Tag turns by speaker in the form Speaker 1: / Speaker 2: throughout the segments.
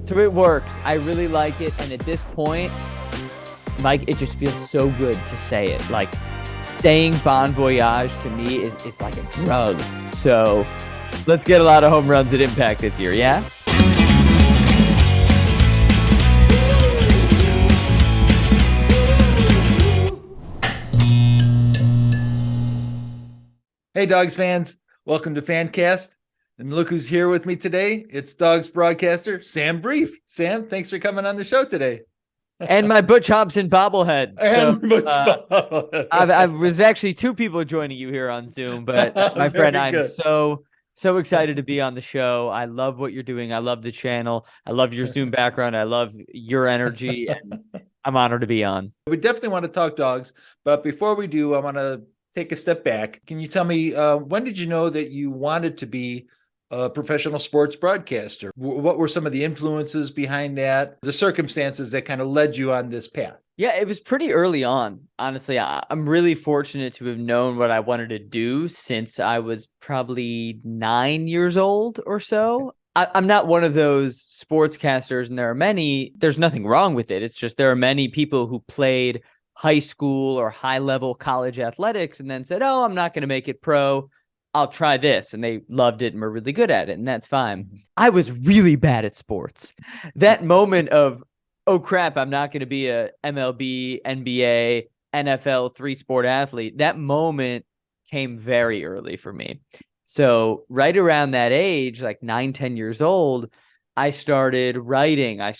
Speaker 1: So it works. I really like it. And at this point, Mike, it just feels so good to say it. Like saying Bon Voyage to me is like a drug. So let's get a lot of home runs at Impact this year. Yeah.
Speaker 2: Hey, Dogs fans. Welcome to Fancast. And look who's here with me today. It's Dogs broadcaster, Sam Brief. Sam, thanks for coming on the show today.
Speaker 1: And my Butch Hobson bobblehead. I was actually two people joining you here on Zoom, but my friend, I'm so excited to be on the show. I love what you're doing. I love the channel. I love your Zoom background. I love your energy, and I'm honored to be on.
Speaker 2: We definitely want to talk dogs, but before we do, I want to take a step back. Can you tell me, when did you know that you wanted to be a professional sports broadcaster? What were some of the influences behind that, the circumstances that kind of led you on this path?
Speaker 1: Yeah, it was pretty early on. Honestly, I'm really fortunate to have known what I wanted to do since I was probably 9 years old or so. I'm not one of those sportscasters, and there are many. There's nothing wrong with it. It's just there are many people who played high school or high-level college athletics and then said, oh, I'm not going to make it pro. I'll try this. And they loved it and were really good at it. And that's fine. I was really bad at sports. That moment of, oh, crap, I'm not going to be a MLB, NBA, NFL, three-sport athlete. That moment came very early for me. So right around that age, like 9, 10 years old, I started writing. I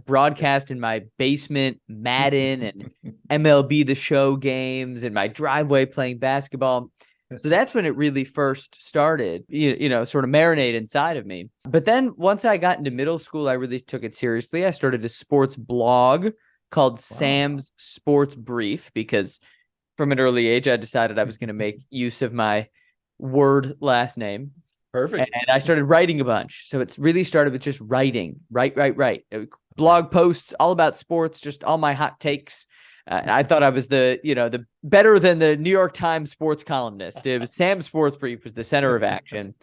Speaker 1: broadcast in my basement, Madden and MLB The Show games, in my driveway playing basketball. So that's when it really first started, sort of marinate inside of me. But then once I got into middle school, I really took it seriously. I started a sports blog called Sam's Sports Brief, because from an early age, I decided I was going to make use of my word last name.
Speaker 2: Perfect.
Speaker 1: And I started writing a bunch. So it's really started with just writing, write. Blog posts all about sports, just all my hot takes. I thought I was the better than the New York Times sports columnist. It was Sam's Sports Brief was the center of action.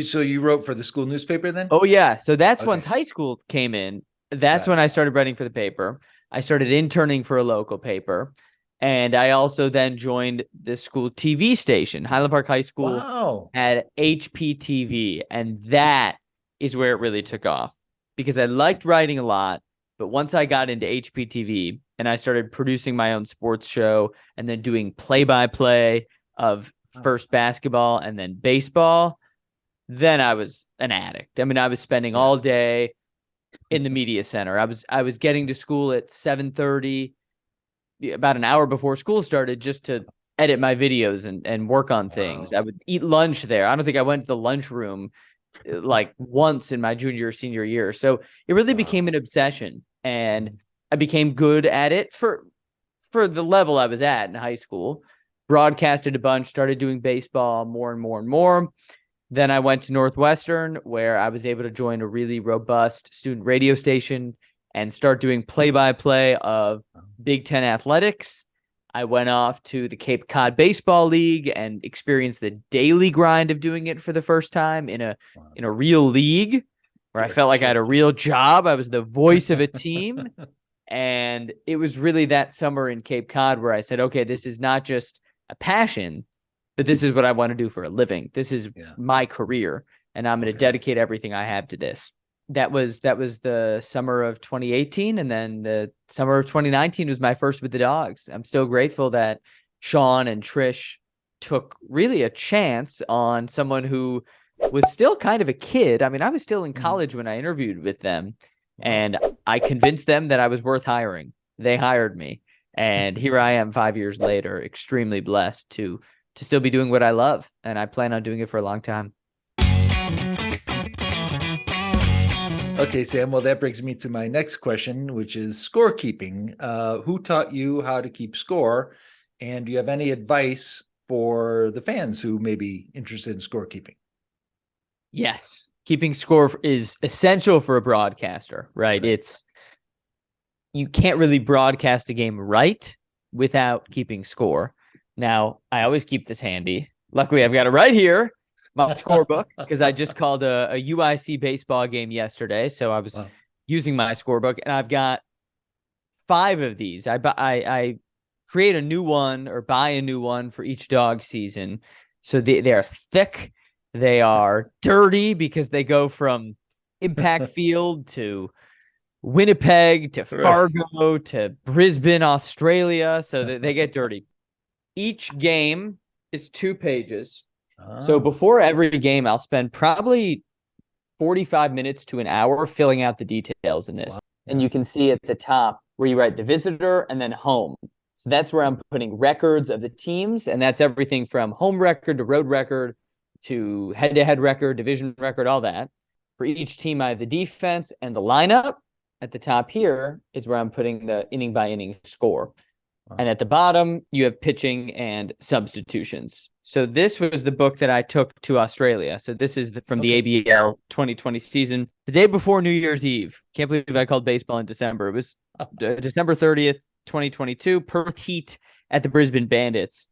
Speaker 2: So you wrote for the school newspaper then?
Speaker 1: Oh, yeah. So that's once high school came in. That's when I started writing for the paper. I started interning for a local paper. And I also then joined the school TV station. Highland Park High School had HPTV. And that is where it really took off, because I liked writing a lot. But once I got into HPTV and I started producing my own sports show and then doing play-by-play of first basketball and then baseball, then I was an addict. I mean, I was spending all day in the media center. I was getting to school at 7:30. About an hour before school started, just to edit my videos and work on things. I would eat lunch there. I don't think I went to the lunchroom like once in my junior or senior year. So it really became an obsession, and I became good at it for the level I was at in high school. Broadcasted a bunch, started doing baseball more and more and more. Then I went to Northwestern, where I was able to join a really robust student radio station and start doing play-by-play of Big Ten athletics. I went off to the Cape Cod Baseball League and experienced the daily grind of doing it for the first time in a real league, where I felt like I had a real job. I was the voice of a team. And it was really that summer in Cape Cod where I said, okay, this is not just a passion, but this is what I want to do for a living. This is my career, and I'm going to dedicate everything I have to this. That was the summer of 2018. And then the summer of 2019 was my first with the dogs. I'm still grateful that Sean and Trish took really a chance on someone who was still kind of a kid. I mean, I was still in college when I interviewed with them, and I convinced them that I was worth hiring. They hired me. And here I am 5 years later, extremely blessed to still be doing what I love. And I plan on doing it for a long time.
Speaker 2: Okay, Sam. Well, that brings me to my next question, which is scorekeeping. Who taught you how to keep score? And do you have any advice for the fans who may be interested in scorekeeping?
Speaker 1: Yes. Keeping score is essential for a broadcaster, right? You can't really broadcast a game right without keeping score. Now, I always keep this handy. Luckily, I've got it right here. my scorebook, because I just called a UIC baseball game yesterday. So I was using my scorebook, and I've got 5 of these. I create a new one or buy a new one for each dog season. So they're thick. They are dirty because they go from Impact Field to Winnipeg to Fargo to Brisbane, Australia. So they get dirty. Each game is 2 pages. So before every game, I'll spend probably 45 minutes to an hour filling out the details in this. Wow. And you can see at the top where you write the visitor and then home. So that's where I'm putting records of the teams. And that's everything from home record to road record to head-to-head record, division record, all that. For each team, I have the defense and the lineup. At the top here is where I'm putting the inning by inning score. Wow. And at the bottom, you have pitching and substitutions. So this was the book that I took to Australia. So this is from the ABL 2020 season, the day before New Year's Eve. Can't believe I called baseball in December. It was December 30th, 2022, Perth Heat at the Brisbane Bandits.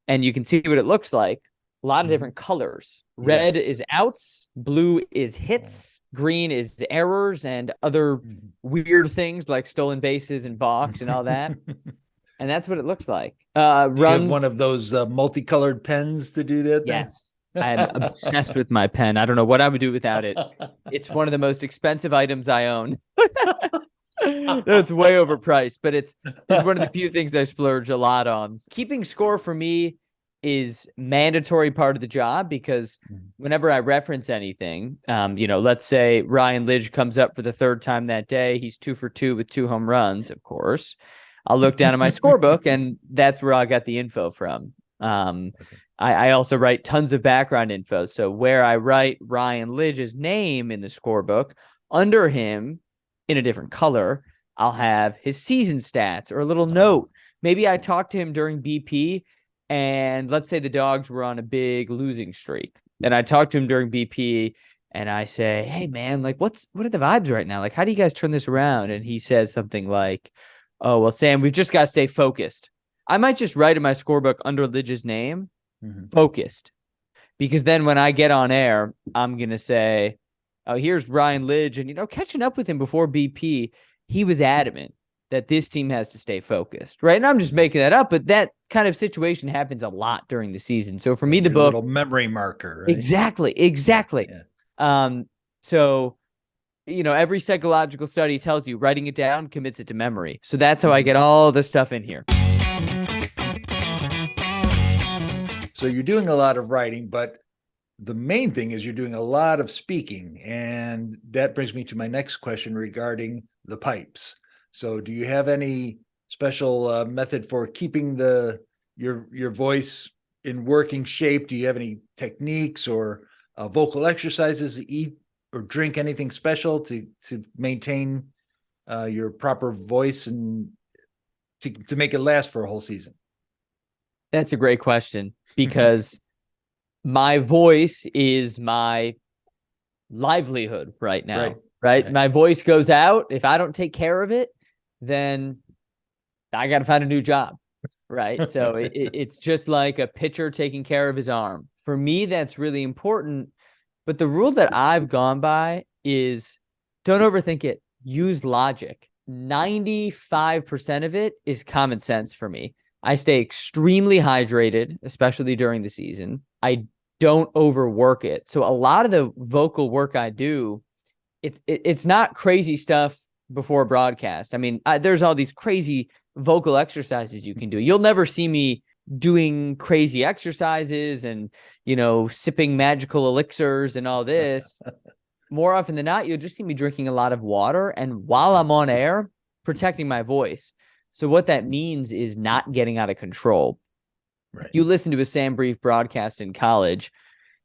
Speaker 1: And you can see what it looks like. A lot of different colors. Red is outs, blue is hits, green is errors and other weird things like stolen bases and balks and all that. And that's what it looks like.
Speaker 2: Runs. You have one of those multicolored pens to do that?
Speaker 1: Yes. I'm obsessed with my pen. I don't know what I would do without it. It's one of the most expensive items I own. It's way overpriced, but it's one of the few things I splurge a lot on. Keeping score for me is mandatory part of the job, because whenever I reference anything, let's say Ryan Lidge comes up for the 3rd time that day. He's 2 for 2 with 2 home runs, of course. I'll look down at my scorebook, and that's where I got the info from. I also write tons of background info. So where I write Ryan Lidge's name in the scorebook, under him in a different color, I'll have his season stats or a little note. Maybe I talked to him during BP, and let's say the dogs were on a big losing streak. And I talked to him during BP, and I say, hey, man, like, what are the vibes right now? Like, how do you guys turn this around? And he says something like, oh, well, Sam, we've just got to stay focused. I might just write in my scorebook under Lidge's name, focused. Because then when I get on air, I'm going to say, oh, here's Ryan Lidge. And, catching up with him before BP, he was adamant that this team has to stay focused, right? And I'm just making that up, but that kind of situation happens a lot during the season. So for me, the book,
Speaker 2: little memory marker, right?
Speaker 1: Exactly. Yeah. So, every psychological study tells you writing it down commits it to memory. So that's how I get all the stuff in here.
Speaker 2: So you're doing a lot of writing, but the main thing is you're doing a lot of speaking. And that brings me to my next question regarding the pipes. So do you have any special method for keeping your voice in working shape? Do you have any techniques or vocal exercises to eat or drink anything special to maintain your proper voice and to make it last for a whole season?
Speaker 1: That's a great question, because my voice is my livelihood right now, right? My voice goes out. If I don't take care of it, then I got to find a new job, right? So it's just like a pitcher taking care of his arm. For me, that's really important. But the rule that I've gone by is don't overthink it. Use logic. 95% of it is common sense for me. I stay extremely hydrated, especially during the season. I don't overwork it. So a lot of the vocal work I do, it's not crazy stuff before broadcast. I mean, there's all these crazy vocal exercises you can do. You'll never see me doing crazy exercises and, sipping magical elixirs and all this. More often than not, you'll just see me drinking a lot of water, and while I'm on air, protecting my voice. So what that means is not getting out of control. Right. You listen to a Sam Brief broadcast in college,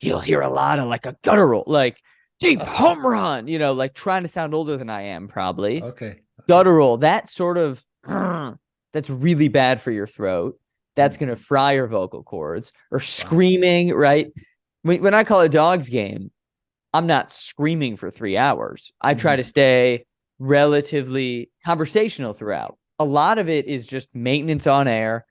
Speaker 1: you'll hear a lot of like a guttural, like deep home run, like trying to sound older than I am probably.
Speaker 2: Okay.
Speaker 1: Guttural, that sort of, that's really bad for your throat. That's going to fry your vocal cords. Or screaming, right? When I call a dog's game, I'm not screaming for 3 hours. I try to stay relatively conversational throughout. A lot of it is just maintenance on air,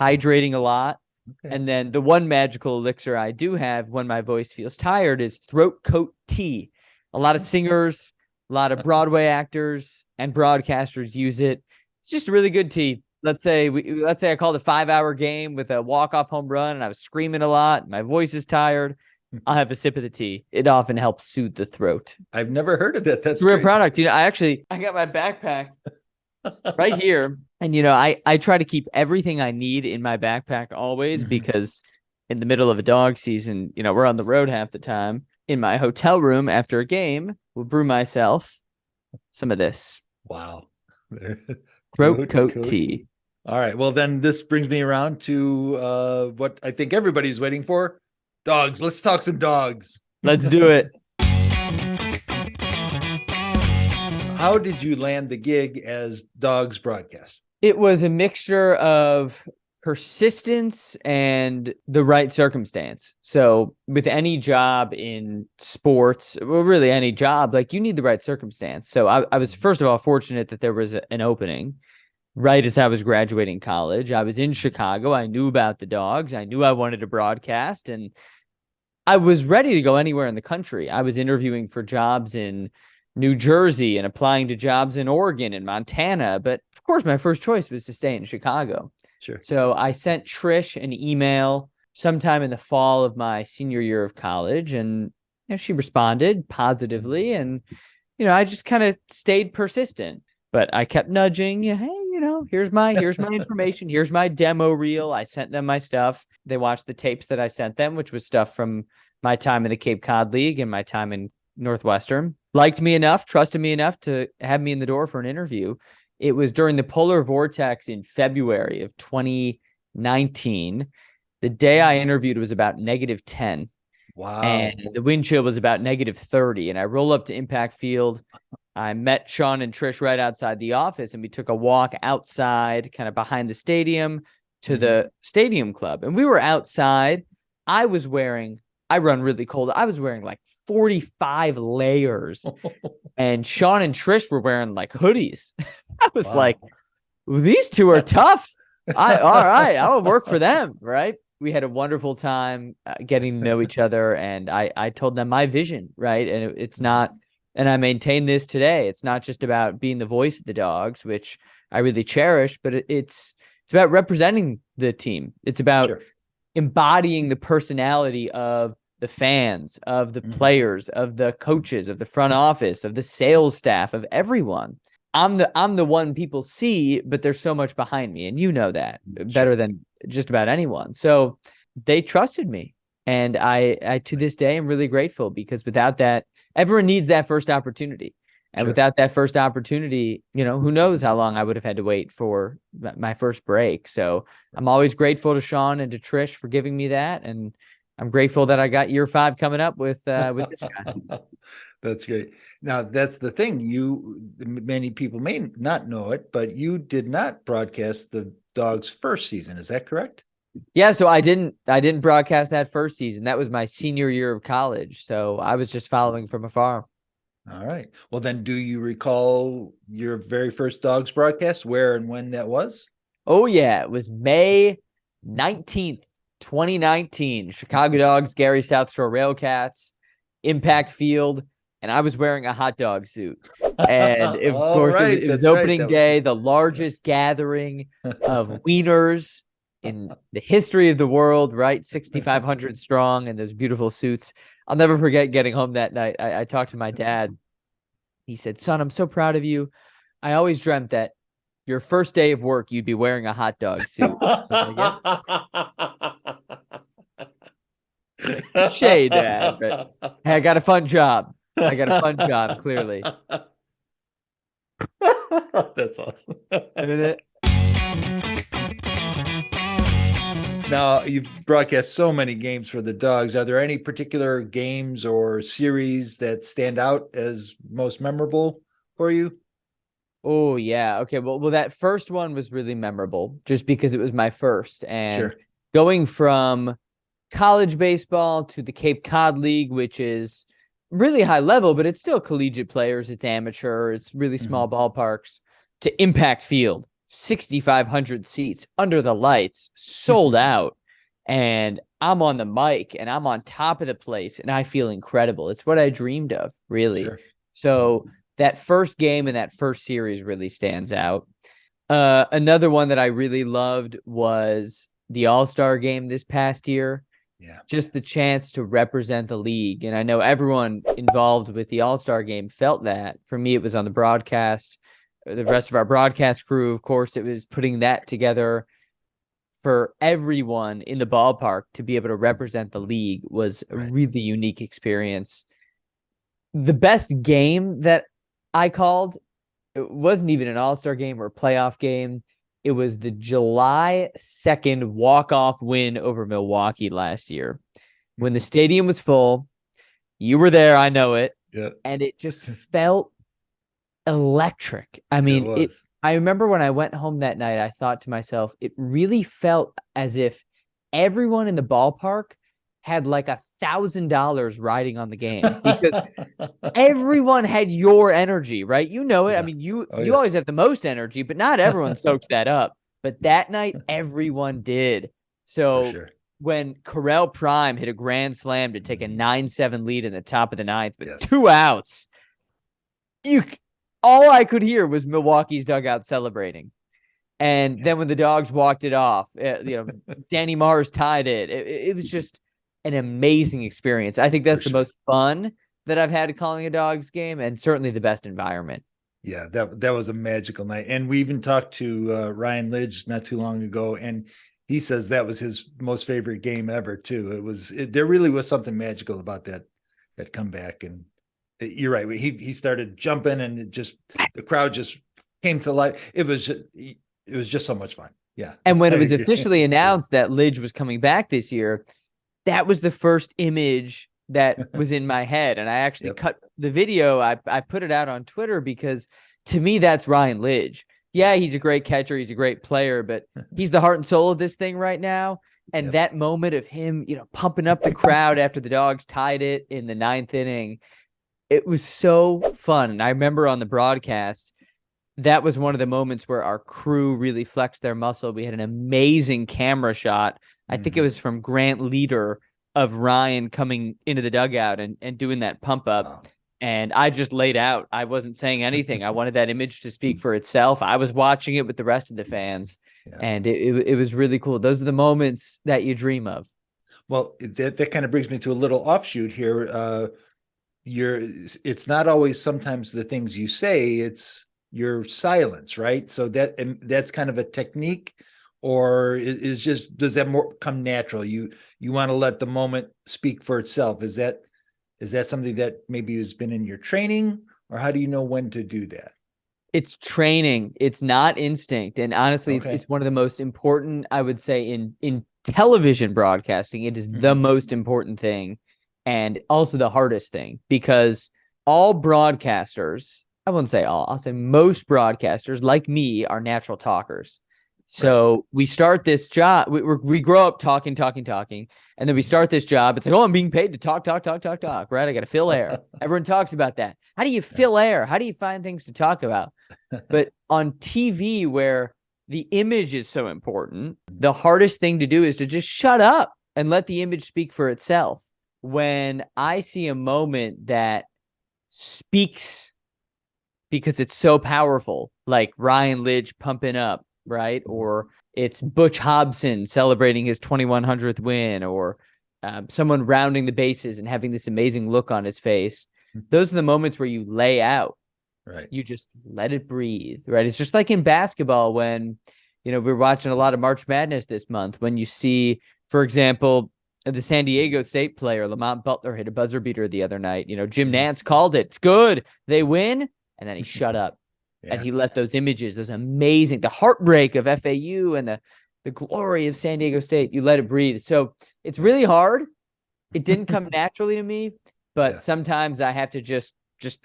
Speaker 1: hydrating a lot,
Speaker 2: Okay.
Speaker 1: And then the one magical elixir I do have when my voice feels tired is throat coat tea. A lot of singers, a lot of Broadway actors and broadcasters use it. It's just a really good tea. Let's say I called a 5-hour game with a walk-off home run and I was screaming a lot. My voice is tired. I'll have a sip of the tea. It often helps soothe the throat.
Speaker 2: I've never heard of that. That's
Speaker 1: It's a rare
Speaker 2: crazy.
Speaker 1: product. I got my backpack right here. And, I try to keep everything I need in my backpack always because in the middle of a dog season, we're on the road half the time. In my hotel room after a game, will brew myself some of this.
Speaker 2: Wow.
Speaker 1: Throat coat tea.
Speaker 2: All right. Well, then this brings me around to what I think everybody's waiting for. Dogs. Let's talk some dogs.
Speaker 1: Let's do it.
Speaker 2: How did you land the gig as dogs broadcast?
Speaker 1: It was a mixture of persistence and the right circumstance. So with any job in sports, well, really any job, like you need the right circumstance. So I was, first of all, fortunate that there was an opening right as I was graduating college. I was in Chicago. I knew about the dogs. I knew I wanted to broadcast, and I was ready to go anywhere in the country. I was interviewing for jobs in New Jersey and applying to jobs in Oregon and Montana. But of course, my first choice was to stay in Chicago.
Speaker 2: Sure.
Speaker 1: So I sent Trish an email sometime in the fall of my senior year of college, and she responded positively. And, I just kind of stayed persistent, but I kept nudging, hey, here's my information. Here's my demo reel. I sent them my stuff. They watched the tapes that I sent them, which was stuff from my time in the Cape Cod League and my time in Northwestern. Liked me enough, trusted me enough to have me in the door for an interview. It was during the polar vortex in February of 2019. The day I interviewed was about -10.
Speaker 2: Wow.
Speaker 1: And the wind chill was about -30. And I roll up to Impact Field. I met Sean and Trish right outside the office, and we took a walk outside, kind of behind the stadium to the stadium club. And we were outside. I run really cold. I was wearing like 45 layers. And Sean and Trish were wearing like hoodies. I was like, these two are tough. All right, I will work for them, right? We had a wonderful time getting to know each other, and I told them my vision, right? And it's not, and I maintain this today. It's not just about being the voice of the dogs, which I really cherish, but it's about representing the team. It's about embodying the personality of the fans, of the players, of the coaches, of the front office, of the sales staff, of everyone. I'm the one people see, but there's so much behind me, and you know that better than just about anyone. So they trusted me, and I to this day am really grateful, because without that, everyone needs that first opportunity. And without that first opportunity, who knows how long I would have had to wait for my first break. So I'm always grateful to Sean and to Trish for giving me that, and I'm grateful that I got year 5 coming up with this guy.
Speaker 2: That's great. Now, that's the thing. Many people may not know it, but you did not broadcast the Dogs' first season. Is that correct?
Speaker 1: Yeah. So I didn't broadcast that first season. That was my senior year of college. So I was just following from afar.
Speaker 2: All right. Well, then, do you recall your very first Dogs broadcast, where and when that was?
Speaker 1: Oh, yeah. It was May 19th, 2019. Chicago Dogs, Gary South Shore Railcats, Impact Field. And I was wearing a hot dog suit. And of course, it was opening day, the largest gathering of wieners in the history of the world, right? 6,500 strong, and those beautiful suits. I'll never forget getting home that night. I talked to my dad. He said, "Son, I'm so proud of you. I always dreamt that your first day of work, you'd be wearing a hot dog suit." Shade, Dad. But hey, I got a fun job. Clearly.
Speaker 2: That's awesome. Now, you've broadcast so many games for the Dogs. Are there any particular games or series that stand out as most memorable for you?
Speaker 1: Oh, yeah. Okay. Well, that first one was really memorable just because it was my first. And going from college baseball to the Cape Cod League, which is really high level, but it's still collegiate players. It's amateur. It's really small ballparks, to Impact Field, 6,500 seats under the lights, sold out. and I'm on the mic and I'm on top of the place and I feel incredible. It's what I dreamed of, really.
Speaker 2: Sure.
Speaker 1: So that first game and that first series really stands out. Another one that I really loved was the All-Star game this past year.
Speaker 2: Yeah.
Speaker 1: Just the chance to represent the league. And I know everyone involved with the All-Star game felt that. For me, it was on the broadcast. The rest of our broadcast crew, of course, it was putting that together. For everyone in the ballpark to be able to represent the league was a really unique experience. The best game that I called, it wasn't even an All-Star game or a playoff game. It was the July 2nd walk-off win over Milwaukee last year. When the stadium was full, you were there, I know it.
Speaker 2: Yeah.
Speaker 1: And it just felt electric. I mean, I remember when I went home that night, I thought to myself, it really felt as if everyone in the ballpark had like $1,000 riding on the game, because everyone had your energy, right? You know it. Yeah. I mean, you always have the most energy, but not everyone soaks that up. But that night, everyone did. So when Correll Prime hit a grand slam to take a 9-7 lead in the top of the ninth with 2 outs, all I could hear was Milwaukee's dugout celebrating. And then when the Dogs walked it off, Danny Mars tied it. It was just an amazing experience. I think that's the most fun that I've had calling a Dogs game, and certainly the best environment.
Speaker 2: Yeah, that was a magical night. And we even talked to Ryan Lidge not too long ago, and he says that was his most favorite game ever too. There really was something magical about that comeback. And you're right. He started jumping, and the crowd just came to life. It was just so much fun. Yeah.
Speaker 1: And when it was officially announced that Lidge was coming back this year, that was the first image that was in my head. And I actually cut the video. I put it out on Twitter because to me, that's Ryan Lidge. Yeah, he's a great catcher. He's a great player, but he's the heart and soul of this thing right now. And that moment of him, pumping up the crowd after the Dogs tied it in the 9th inning, it was so fun. And I remember on the broadcast, that was one of the moments where our crew really flexed their muscle. We had an amazing camera shot. I think it was from Grant Leader of Ryan coming into the dugout and doing that pump up. Wow. And I just laid out. I wasn't saying anything. I wanted that image to speak for itself. I was watching it with the rest of the fans, and it was really cool. Those are the moments that you dream of.
Speaker 2: Well, that kind of brings me to a little offshoot here. It's not always sometimes the things you say, it's your silence, right? So that's kind of a technique, or does that more come natural? You want to let the moment speak for itself. Is that something that maybe has been in your training, or how do you know when to do that?
Speaker 1: It's training. It's not instinct. And honestly, it's one of the most important, I would say, in television broadcasting. It is the most important thing, and also the hardest thing, because all broadcasters, I wouldn't say all, I'll say most broadcasters like me are natural talkers. So we start this job, we grow up talking, and then we start this job. It's like, I'm being paid to talk, right? I got to fill air. Everyone talks about that. How do you fill air? How do you find things to talk about? But on TV, where the image is so important, the hardest thing to do is to just shut up and let the image speak for itself. When I see a moment that speaks because it's so powerful, like Ryan Lidge pumping up, right? Or it's Butch Hobson celebrating his 2100th win, or someone rounding the bases and having this amazing look on his face. Those are the moments where you lay out.
Speaker 2: Right.
Speaker 1: You just let it breathe, right? It's just like in basketball when, we're watching a lot of March Madness this month, when you see, for example, the San Diego State player, Lamont Butler, hit a buzzer beater the other night. Jim Nantz called it. It's good. They win. And then he shut up. And he let those images, those amazing, the heartbreak of FAU and the glory of San Diego State, you let it breathe. So it's really hard. It didn't come naturally to me, but sometimes I have to just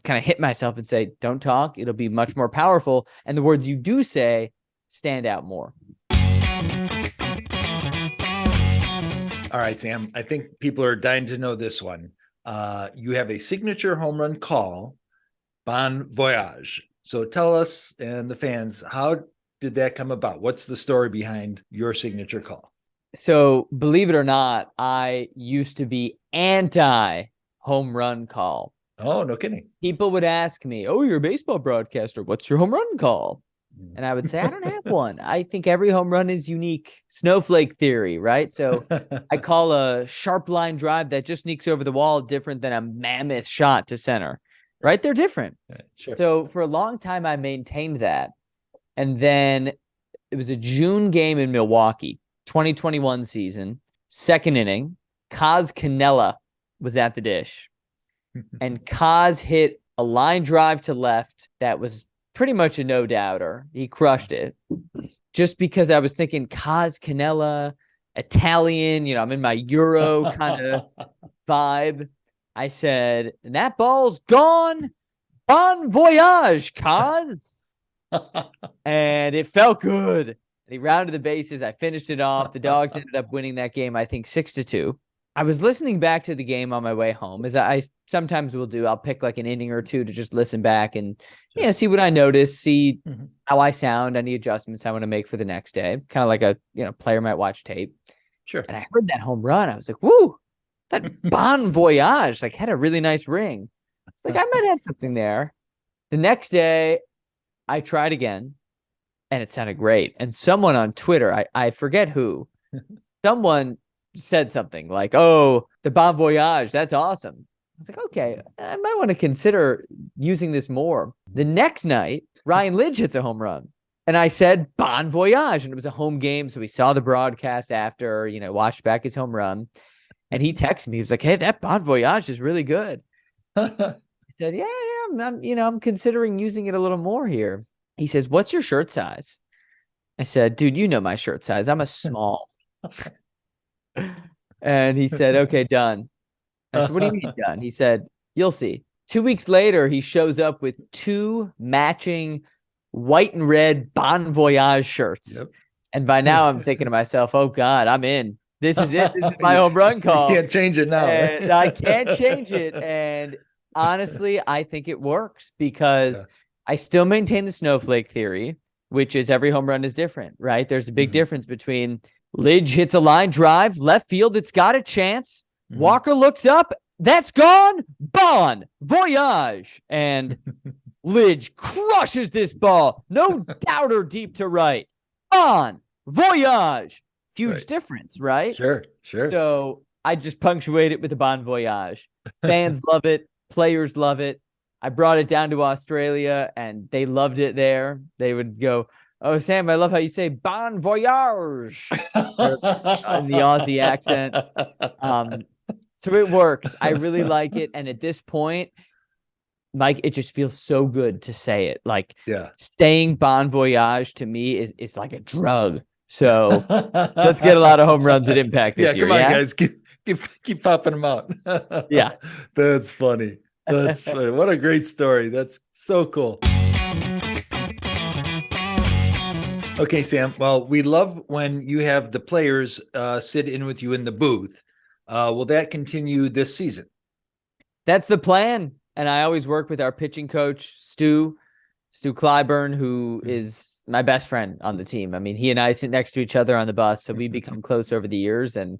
Speaker 1: kind of hit myself and say, don't talk. It'll be much more powerful. And the words you do say stand out more.
Speaker 2: All right, Sam, I think people are dying to know this one. You have a signature home run call, Bon Voyage. So tell us and the fans, how did that come about? What's the story behind your signature call?
Speaker 1: So believe it or not, I used to be anti home run call.
Speaker 2: Oh, no kidding.
Speaker 1: People would ask me, "Oh, you're a baseball broadcaster. What's your home run call?" And I would say, "I don't have one. I think every home run is unique. Snowflake theory, right?" So I call a sharp line drive that just sneaks over the wall different than a mammoth shot to center, right? They're different.
Speaker 2: Sure.
Speaker 1: So for a long time, I maintained that. And then it was a June game in Milwaukee, 2021 season, second inning. Kaz Canella was at the dish. And Kaz hit a line drive to left that was pretty much a no-doubter. He crushed it. Just because I was thinking Kaz Canella, Italian, I'm in my Euro kind of vibe. I said, that ball's gone. Bon voyage, Kaz. And it felt good. And he rounded the bases. I finished it off. The Dogs ended up winning that game, I think 6-2. I was listening back to the game on my way home, as I sometimes will do. I'll pick like an inning or two to just listen back and see what I notice, see how I sound, any adjustments I want to make for the next day. Kind of like a player might watch tape.
Speaker 2: Sure.
Speaker 1: And I heard that home run. I was like, woo, that bon voyage like had a really nice ring. It's like I might have something there. The next day, I tried again, and it sounded great. And someone on Twitter, I forget who, someone said something like, "Oh, the bon voyage, that's awesome." I was like, okay, I might want to consider using this more. The next night, Ryan Lidge hits a home run. And I said, bon voyage. And it was a home game. So we saw the broadcast after, watched back his home run. And he texted me. He was like, "Hey, that bon voyage is really good." I said, yeah, I'm considering using it a little more here. He says, "What's your shirt size?" I said, "Dude, you know my shirt size. I'm a small." And he said, "Okay, done." I said, "What do you mean done?" He said, "You'll see." 2 weeks later, he shows up with 2 matching white and red Bon Voyage shirts. Yep. And by now I'm thinking to myself, oh God, I'm in. This is it. This is my home run call.
Speaker 2: You can't change it now.
Speaker 1: And I can't change it. And honestly, I think it works because I still maintain the snowflake theory, which is every home run is different, right? There's a big difference between Lidge hits a line drive, left field, it's got a chance. Walker looks up, that's gone, bon voyage. And Lidge crushes this ball. No doubter deep to right. Bon voyage. Huge difference, right?
Speaker 2: Sure.
Speaker 1: So I just punctuate it with a bon voyage. Fans love it. Players love it. I brought it down to Australia and they loved it there. They would go, "Oh, Sam, I love how you say bon voyage," in the Aussie accent. So it works. I really like it. And at this point, Mike, it just feels so good to say it. Like saying bon voyage to me is like a drug. So let's get a lot of home runs at Impact this year.
Speaker 2: Come on, guys. Keep popping them out.
Speaker 1: Yeah.
Speaker 2: That's funny. That's funny. What a great story. That's so cool. Okay, Sam. Well, we love when you have the players sit in with you in the booth. Will that continue this season?
Speaker 1: That's the plan. And I always work with our pitching coach, Stu Clyburn, who is my best friend on the team. I mean, he and I sit next to each other on the bus, so we become close over the years. And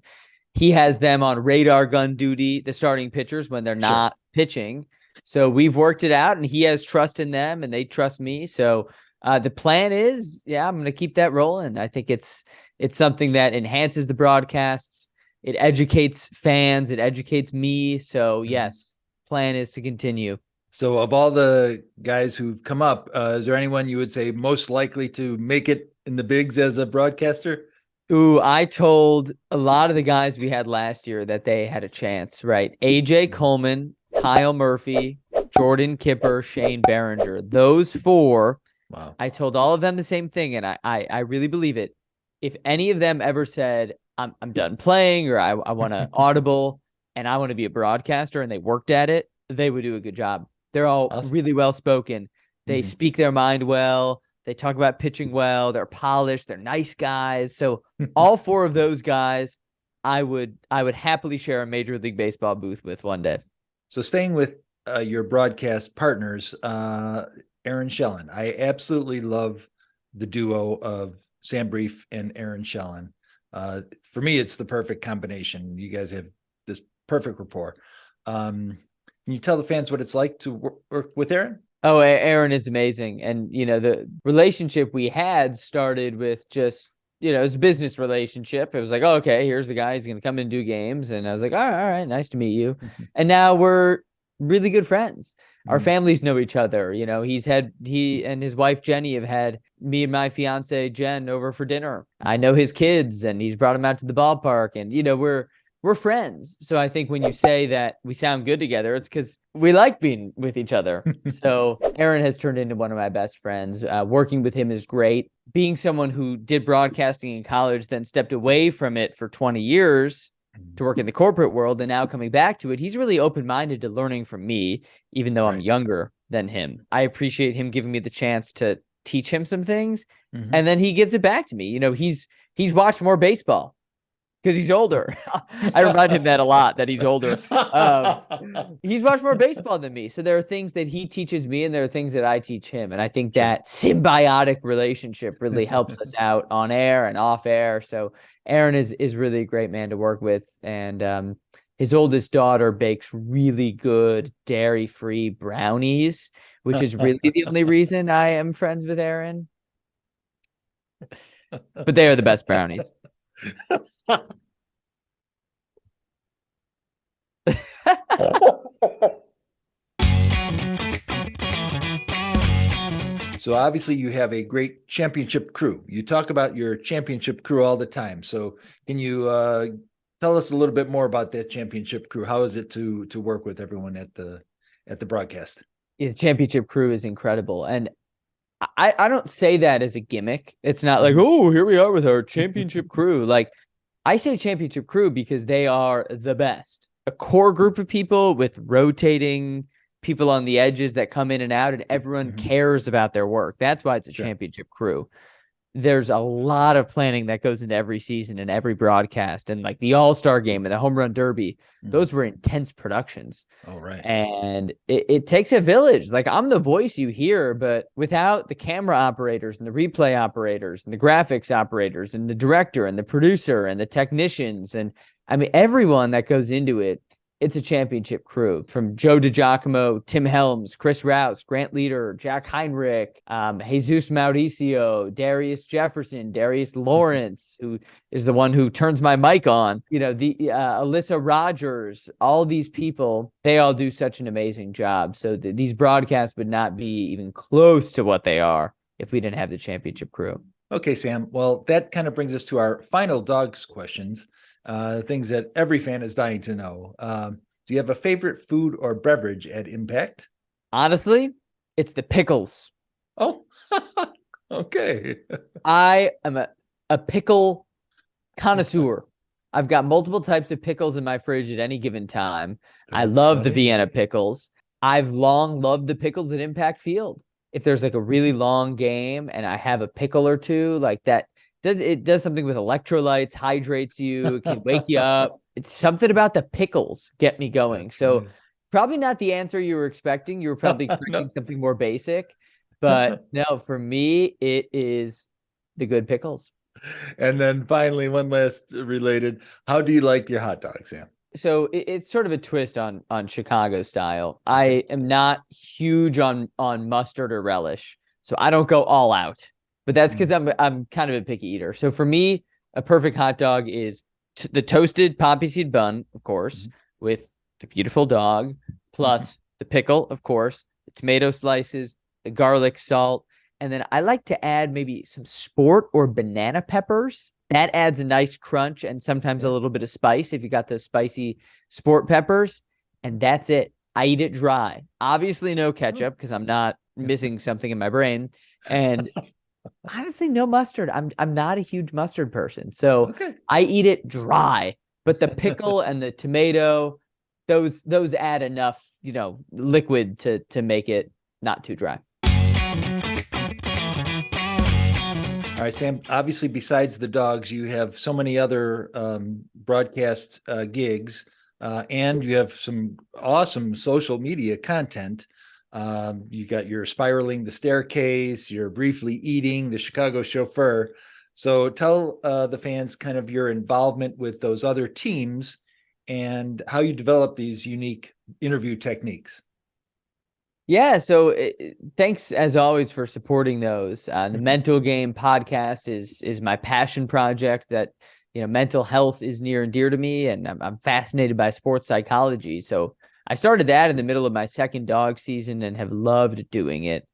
Speaker 1: he has them on radar gun duty, the starting pitchers, when they're not pitching. So we've worked it out, and he has trust in them, and they trust me. So the plan is, I'm going to keep that rolling. I think it's something that enhances the broadcasts. It educates fans. It educates me. So yes, plan is to continue.
Speaker 2: So of all the guys who've come up, is there anyone you would say most likely to make it in the bigs as a broadcaster?
Speaker 1: Ooh, I told a lot of the guys we had last year that they had a chance, right? AJ Coleman, Kyle Murphy, Jordan Kipper, Shane Behringer. Those 4.
Speaker 2: Wow.
Speaker 1: I told all of them the same thing, and I really believe it. If any of them ever said, I'm done playing, or I want to audible and I want to be a broadcaster, and they worked at it, they would do a good job. They're all really well spoken. They speak their mind well. They talk about pitching well. They're polished. They're nice guys. So all 4 of those guys, I would happily share a Major League Baseball booth with one day.
Speaker 2: So staying with your broadcast partners, Aaron Schellen. I absolutely love the duo of Sam Brief and Aaron Schellen. For me, it's the perfect combination. You guys have this perfect rapport. Can you tell the fans what it's like to work with Aaron?
Speaker 1: Oh, Aaron is amazing. And, the relationship we had started with just, it was a business relationship. It was like, oh, okay, here's the guy. He's going to come and do games. And I was like, all right, nice to meet you. And now we're really good friends. Our families know each other. He and his wife, Jenny, have had me and my fiance, Jen, over for dinner. I know his kids and he's brought them out to the ballpark. And, we're friends. So I think when you say that we sound good together, it's because we like being with each other. So Aaron has turned into one of my best friends. Working with him is great. Being someone who did broadcasting in college, then stepped away from it for 20 years to work in the corporate world and now coming back to it, he's really open-minded to learning from me, even though I'm younger than him. I appreciate him giving me the chance to teach him some things. And then he gives it back to me. He's watched more baseball because he's older. I remind him that a lot, that he's older. He's watched more baseball than me. So there are things that he teaches me and there are things that I teach him. And I think that symbiotic relationship really helps us out on air and off air. So Aaron is really a great man to work with. And his oldest daughter bakes really good dairy-free brownies, which is really the only reason I am friends with Aaron. But they are the best brownies.
Speaker 2: So obviously you have a great championship crew. You talk about your championship crew all the time. So can you tell us a little bit more about that championship crew? How is it to work with everyone at the broadcast?
Speaker 1: Yeah, the championship crew is incredible. And I don't say that as a gimmick. It's not like, oh, here we are with our championship crew. Like, I say championship crew because they are the best. A core group of people with rotating people on the edges that come in and out, and everyone cares about their work. That's why it's a championship crew. There's a lot of planning that goes into every season and every broadcast, and like the All-Star game and the Home Run Derby, those were intense productions.
Speaker 2: Oh, right.
Speaker 1: And it takes a village. Like, I'm the voice you hear, but without the camera operators and the replay operators and the graphics operators and the director and the producer and the technicians, and I mean, everyone that goes into it, it's a championship crew. From Joe DiGiacomo, Tim Helms, Chris Rouse, Grant Leader, Jack Heinrich, Jesus Mauricio, Darius Jefferson, Darius Lawrence, who is the one who turns my mic on, the Alyssa Rogers, all these people, they all do such an amazing job. So these broadcasts would not be even close to what they are if we didn't have the championship crew.
Speaker 2: Okay, Sam. Well, that kind of brings us to our final dogs questions. Things that every fan is dying to know. Do you have a favorite food or beverage at Impact?
Speaker 1: Honestly, it's the pickles.
Speaker 2: Oh, okay.
Speaker 1: I am a pickle connoisseur. I've got multiple types of pickles in my fridge at any given time. I love the Vienna pickles. I've long loved the pickles at Impact Field. If there's like a really long game and I have a pickle or two, like that, it does something with electrolytes, hydrates you, it can wake you up. It's something about the pickles get me going. So probably not the answer you were expecting. You were probably expecting something more basic, but no, for me, it is the good pickles.
Speaker 2: And then finally, one last related, how do you like your hot dog, Sam?
Speaker 1: So it's sort of a twist on Chicago style. I am not huge on mustard or relish, so I don't go all out. But that's because I'm kind of a picky eater. So for me, a perfect hot dog is the toasted poppy seed bun, of course, with the beautiful dog, plus the pickle, of course, the tomato slices, the garlic salt, and then I like to add maybe some sport or banana peppers. That adds a nice crunch and sometimes a little bit of spice if you got those spicy sport peppers. And that's it. I eat it dry. Obviously no ketchup because I'm not missing something in my brain. And honestly, no mustard. I'm not a huge mustard person. So I eat it dry. But the pickle and the tomato, those add enough, liquid to make it not too dry.
Speaker 2: All right, Sam, obviously besides the dogs, you have so many other broadcast gigs, and you have some awesome social media content. You got your Spiraling the Staircase, your Briefly Eating, the Chicago Chauffeur. So tell the fans kind of your involvement with those other teams and how you develop these unique interview techniques.
Speaker 1: Yeah, so thanks as always for supporting those. The Mental Game podcast is my passion project. That mental health is near and dear to me, and I'm fascinated by sports psychology. So I started that in the middle of my second dog season and have loved doing it.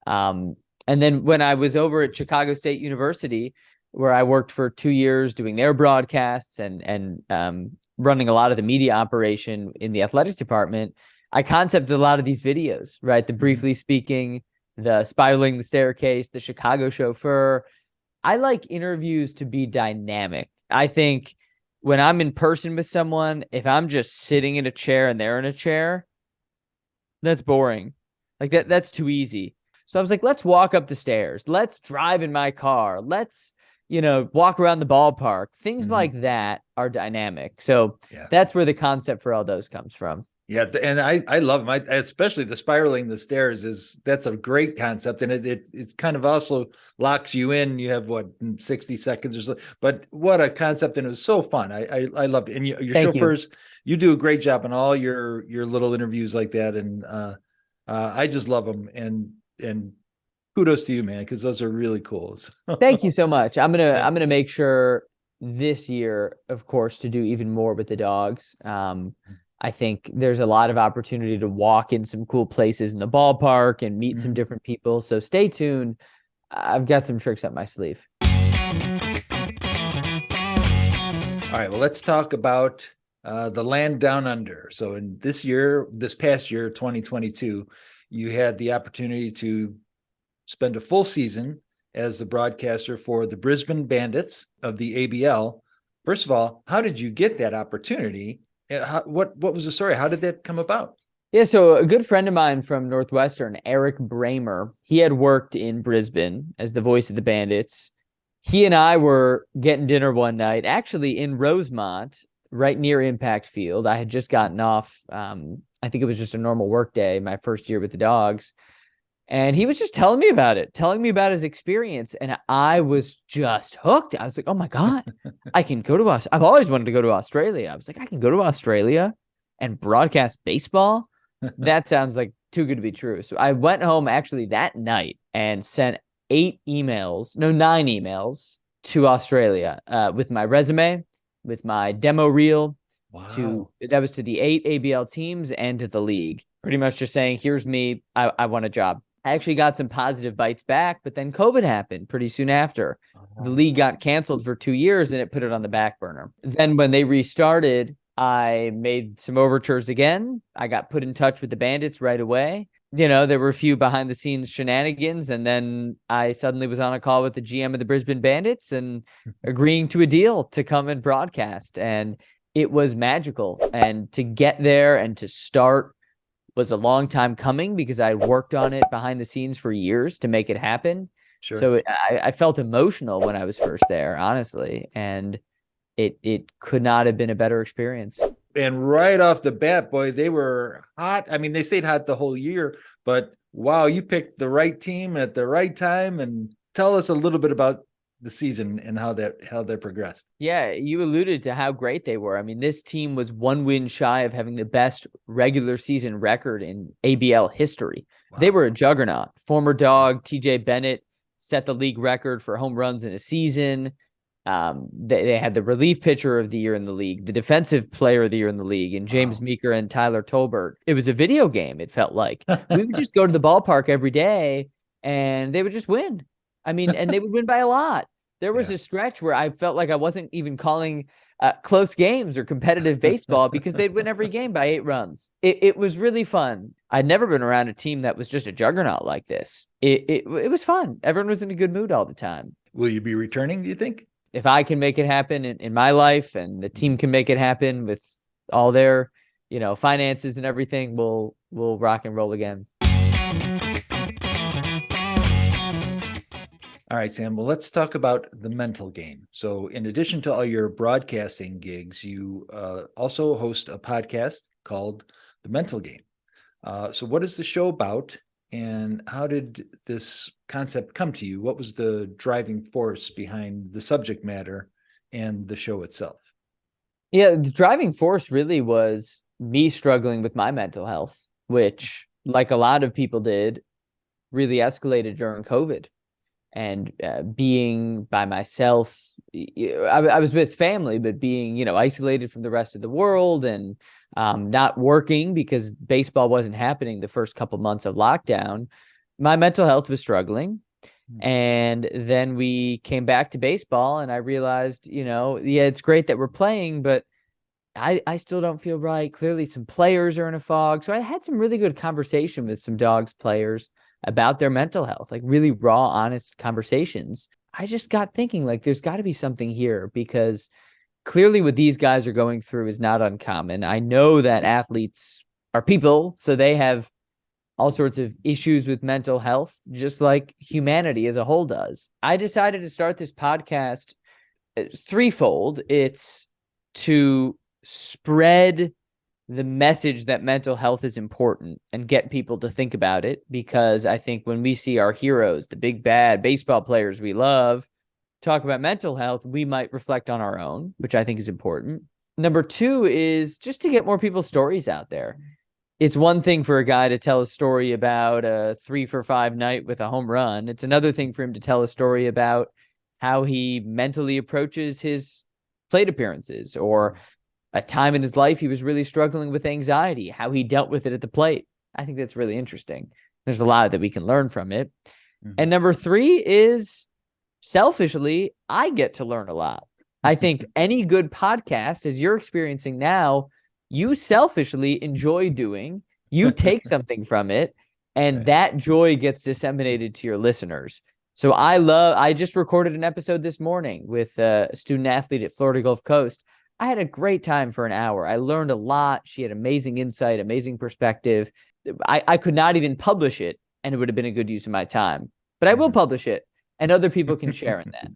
Speaker 1: And then when I was over at Chicago State University, where I worked for 2 years doing their broadcasts and running a lot of the media operation in the athletics department, I concepted a lot of these videos, right? The Briefly Speaking, the Spiraling the Staircase, the Chicago Chauffeur. I like interviews to be dynamic. I think when I'm in person with someone, if I'm just sitting in a chair and they're in a chair, that's boring. Like that's too easy. So I was like, let's walk up the stairs. Let's drive in my car. Let's, walk around the ballpark. Things like that are dynamic. So that's where the concept for all those comes from.
Speaker 2: Yeah, and I love them. Especially the spiraling the stairs that's a great concept, and it kind of also locks you in. You have 60 seconds or so, but what a concept, and it was so fun. I loved it. And your chauffeurs, you do a great job on all your little interviews like that, and I just love them. And kudos to you, man, because those are really cool.
Speaker 1: Thank you so much. I'm gonna make sure this year, of course, to do even more with the dogs. I think there's a lot of opportunity to walk in some cool places in the ballpark and meet some different people. So stay tuned. I've got some tricks up my sleeve.
Speaker 2: All right. Well, let's talk about the land down under. So in this past year, 2022, you had the opportunity to spend a full season as the broadcaster for the Brisbane Bandits of the ABL. First of all, how did you get that opportunity? What was the story? How did that come about?
Speaker 1: Yeah, so a good friend of mine from Northwestern, Eric Bramer, he had worked in Brisbane as the voice of the Bandits. He and I were getting dinner one night, actually in Rosemont, right near Impact Field. I had just gotten off, I think it was just a normal work day, my first year with the dogs. And he was just telling me about his experience. And I was just hooked. I was like, oh my God, I can go to I've always wanted to go to Australia. I was like, I can go to Australia and broadcast baseball. That sounds like too good to be true. So I went home actually that night and sent 9 emails to Australia with my resume, with my demo reel.
Speaker 2: Wow.
Speaker 1: That was to the 8 ABL teams and to the league. Pretty much just saying, here's me. I want a job. I actually got some positive bites back, but then COVID happened pretty soon after. The league got canceled for 2 years and it put it on the back burner. Then when they restarted, I made some overtures again. I got put in touch with the Bandits right away. There were a few behind the scenes shenanigans, and then I suddenly was on a call with the GM of the Brisbane Bandits and agreeing to a deal to come and broadcast. And it was magical. And to get there and to start was a long time coming because I worked on it behind the scenes for years to make it happen.
Speaker 2: Sure.
Speaker 1: So I felt emotional when I was first there, honestly. And it could not have been a better experience.
Speaker 2: And right off the bat, boy, they were hot. I mean, they stayed hot the whole year, but wow, you picked the right team at the right time. And tell us a little bit about the season and how that progressed.
Speaker 1: Yeah, you alluded to how great they were. I mean, this team was 1 win shy of having the best regular season record in ABL history. Wow. They were a juggernaut. Former dog TJ Bennett set the league record for home runs in a season. They had the relief pitcher of the year in the league, the defensive player of the year in the league, and James Meeker and Tyler Tolbert. It was a video game, it felt like. We would just go to the ballpark every day and they would just win. I mean, and they would win by a lot. There was a stretch where I felt like I wasn't even calling close games or competitive baseball because they'd win every game by 8 runs. It was really fun. I'd never been around a team that was just a juggernaut like this. It was fun. Everyone was in a good mood all the time.
Speaker 2: Will you be returning, do you think?
Speaker 1: If I can make it happen in my life and the team can make it happen with all their, finances and everything, we'll rock and roll again.
Speaker 2: All right, Sam. Well, let's talk about the mental game. So in addition to all your broadcasting gigs, you also host a podcast called The Mental Game. So what is the show about? And how did this concept come to you? What was the driving force behind the subject matter and the show itself?
Speaker 1: Yeah, the driving force really was me struggling with my mental health, which, like a lot of people did, really escalated during COVID. And being by myself, I was with family, but being, isolated from the rest of the world and not working because baseball wasn't happening the first couple months of lockdown, my mental health was struggling. And then we came back to baseball and I realized, yeah, it's great that we're playing, but I still don't feel right. Clearly some players are in a fog. So I had some really good conversation with some Dogs players about their mental health, like really raw, honest conversations. I just got thinking, like, there's got to be something here because clearly what these guys are going through is not uncommon. I know that athletes are people, so they have all sorts of issues with mental health, just like humanity as a whole does. I decided to start this podcast threefold. It's to spread the message that mental health is important and get people to think about it, because I think when we see our heroes, the big bad baseball players we love, talk about mental health, we might reflect on our own, which I think is important. Number two is just to get more people's stories out there. It's one thing for a guy to tell a story about a 3-for-5 night with a home run. It's another thing for him to tell a story about how he mentally approaches his plate appearances, or a time in his life he was really struggling with anxiety, how he dealt with it at the plate. I think that's really interesting. There's a lot that we can learn from it. Mm-hmm. And number three is, selfishly, I get to learn a lot. I think any good podcast, as you're experiencing now, you selfishly enjoy doing. You take something from it, and right, that joy gets disseminated to your listeners. So I just recorded an episode this morning with a student athlete at Florida Gulf Coast. I had a great time for an hour. I learned a lot. She had amazing insight, amazing perspective. I could not even publish it, and it would have been a good use of my time. But I will publish it, and other people can share in that.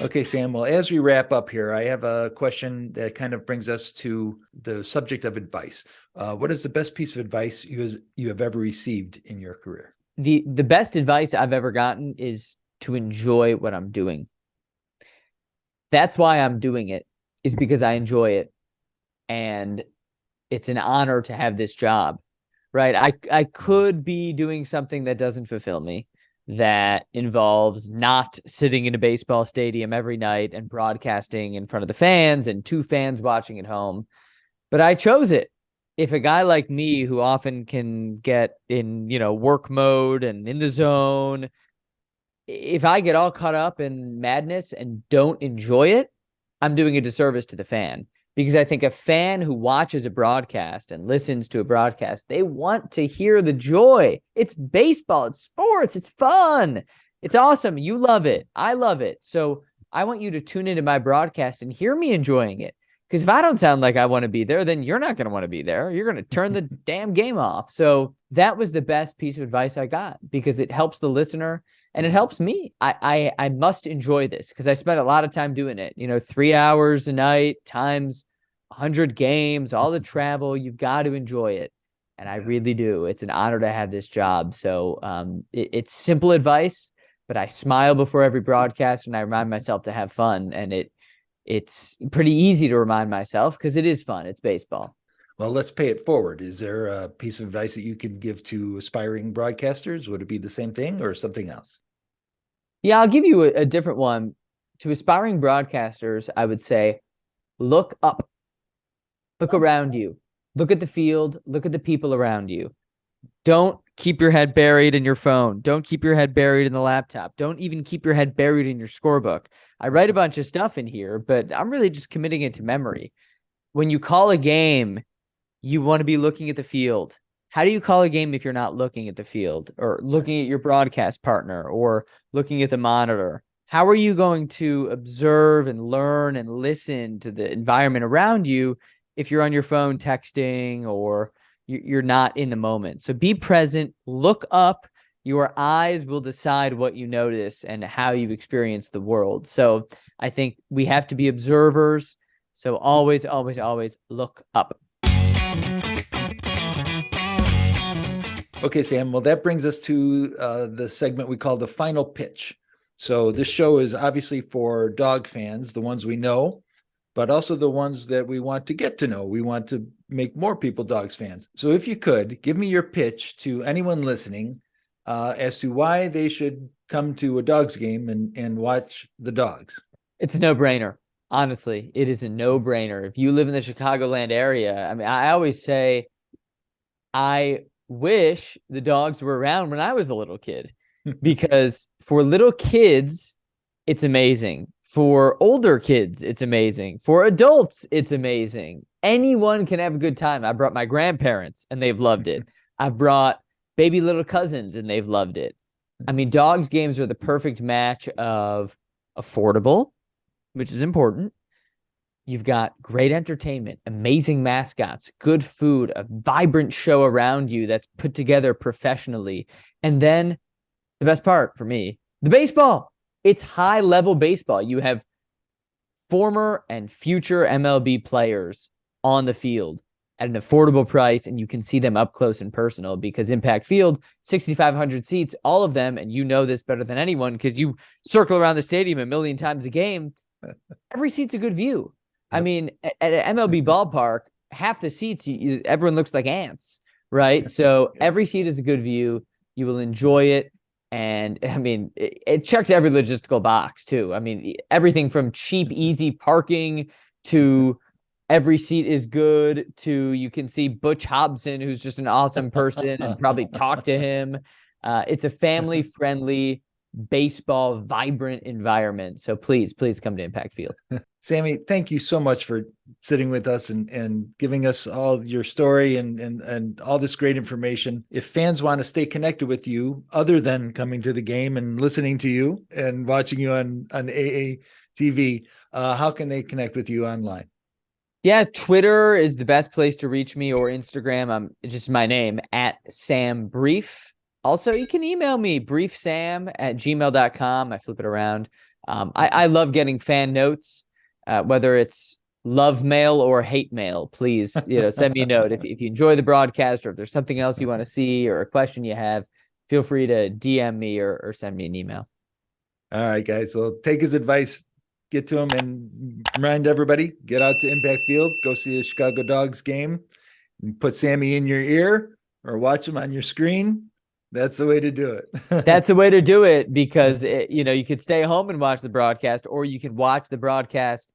Speaker 2: Okay, Sam. Well, as we wrap up here, I have a question that kind of brings us to the subject of advice. What is the best piece of advice you have ever received in your career?
Speaker 1: The best advice I've ever gotten is to enjoy what I'm doing. That's why I'm doing it, is because I enjoy it. And it's an honor to have this job, right? I could be doing something that doesn't fulfill me, that involves not sitting in a baseball stadium every night and broadcasting in front of the fans and 2 fans watching at home. But I chose it. If a guy like me, who often can get in, work mode and in the zone, if I get all caught up in madness and don't enjoy it, I'm doing a disservice to the fan. Because I think a fan who watches a broadcast and listens to a broadcast, they want to hear the joy. It's baseball, it's sports, it's fun. It's awesome. You love it. I love it. So I want you to tune into my broadcast and hear me enjoying it. Because if I don't sound like I want to be there, then you're not going to want to be there. You're going to turn the damn game off. So that was the best piece of advice I got, because it helps the listener and it helps me. I must enjoy this, because I spent a lot of time doing it. 3 hours a night times 100 games, all the travel. You've got to enjoy it. And I really do. It's an honor to have this job. So it's simple advice, but I smile before every broadcast and I remind myself to have fun. And it's pretty easy to remind myself because it is fun. It's baseball.
Speaker 2: Well, let's pay it forward. Is there a piece of advice that you could give to aspiring broadcasters? Would it be the same thing or something else?
Speaker 1: Yeah, I'll give you a different one. To aspiring broadcasters, I would say, look up. Look around you. Look at the field. Look at the people around you. Don't keep your head buried in your phone. Don't keep your head buried in the laptop. Don't even keep your head buried in your scorebook. I write a bunch of stuff in here, but I'm really just committing it to memory. When you call a game, you want to be looking at the field. How do you call a game if you're not looking at the field or looking at your broadcast partner or looking at the monitor? How are you going to observe and learn and listen to the environment around you if you're on your phone texting or you're not in the moment? So be present, look up. Your eyes will decide what you notice and how you experience the world. So I think we have to be observers. So always, always, always look up.
Speaker 2: Okay, Sam. Well, that brings us to the segment we call the final pitch. So this show is obviously for dog fans, the ones we know, but also the ones that we want to get to know. We want to make more people dogs fans. So if you could, give me your pitch to anyone listening as to why they should come to a dogs game and watch the dogs.
Speaker 1: It's a no-brainer. Honestly, it is a no-brainer. If you live in the Chicagoland area, I mean, I always say I wish the dogs were around when I was a little kid, because for little kids, it's amazing. For older kids, it's amazing. For adults, it's amazing. Anyone can have a good time. I brought my grandparents and they've loved it. I've brought baby little cousins and they've loved it. I mean, dogs games are the perfect match of affordable, which is important. You've got great entertainment, amazing mascots, good food, a vibrant show around you that's put together professionally. And then the best part for me, the baseball. It's high-level baseball. You have former and future MLB players on the field at an affordable price, and you can see them up close and personal because Impact Field, 6,500 seats, all of them, and you know this better than anyone because you circle around the stadium a million times a game. Every seat's a good view. I mean, at an MLB ballpark, half the seats, everyone looks like ants, right? So every seat is a good view. You will enjoy it. And I mean, it checks every logistical box too. I mean, everything from cheap, easy parking to every seat is good to you can see Butch Hobson, who's just an awesome person, and probably talk to him. It's a family-friendly, baseball, vibrant environment. So please come to Impact Field.
Speaker 2: Sammy, thank you so much for sitting with us and giving us all your story and all this great information. If fans want to stay connected with you, other than coming to the game and listening to you and watching you on AATV, how can they connect with you online?
Speaker 1: Yeah, Twitter is the best place to reach me, or Instagram. It's just my name, @SamBrief. Also, you can email me, briefsam@gmail.com. I flip it around. I love getting fan notes, whether it's love mail or hate mail. Please, send me a note. If you enjoy the broadcast, or if there's something else you want to see or a question you have, feel free to DM me or send me an email.
Speaker 2: All right, guys. So take his advice, get to him, and remind everybody, get out to Impact Field, go see a Chicago Dogs game, and put Sammy in your ear or watch him on your screen. That's the way to do it.
Speaker 1: That's the way to do it, because you could stay home and watch the broadcast, or you can watch the broadcast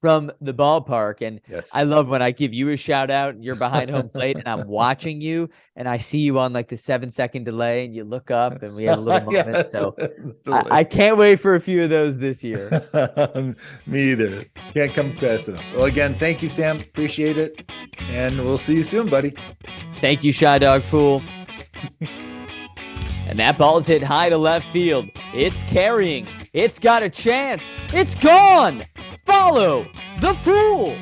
Speaker 1: from the ballpark. And
Speaker 2: yes,
Speaker 1: I love when I give you a shout out and you're behind home plate and I'm watching you and I see you on like the 7-second delay and you look up and we have a little moment. Yes, so I can't wait for a few of those this year.
Speaker 2: Me either. Can't come fast enough. Well, again, thank you, Sam. Appreciate it. And we'll see you soon, buddy.
Speaker 1: Thank you, chidogfool. And that ball's hit high to left field. It's carrying. It's got a chance. It's gone. Follow the fool.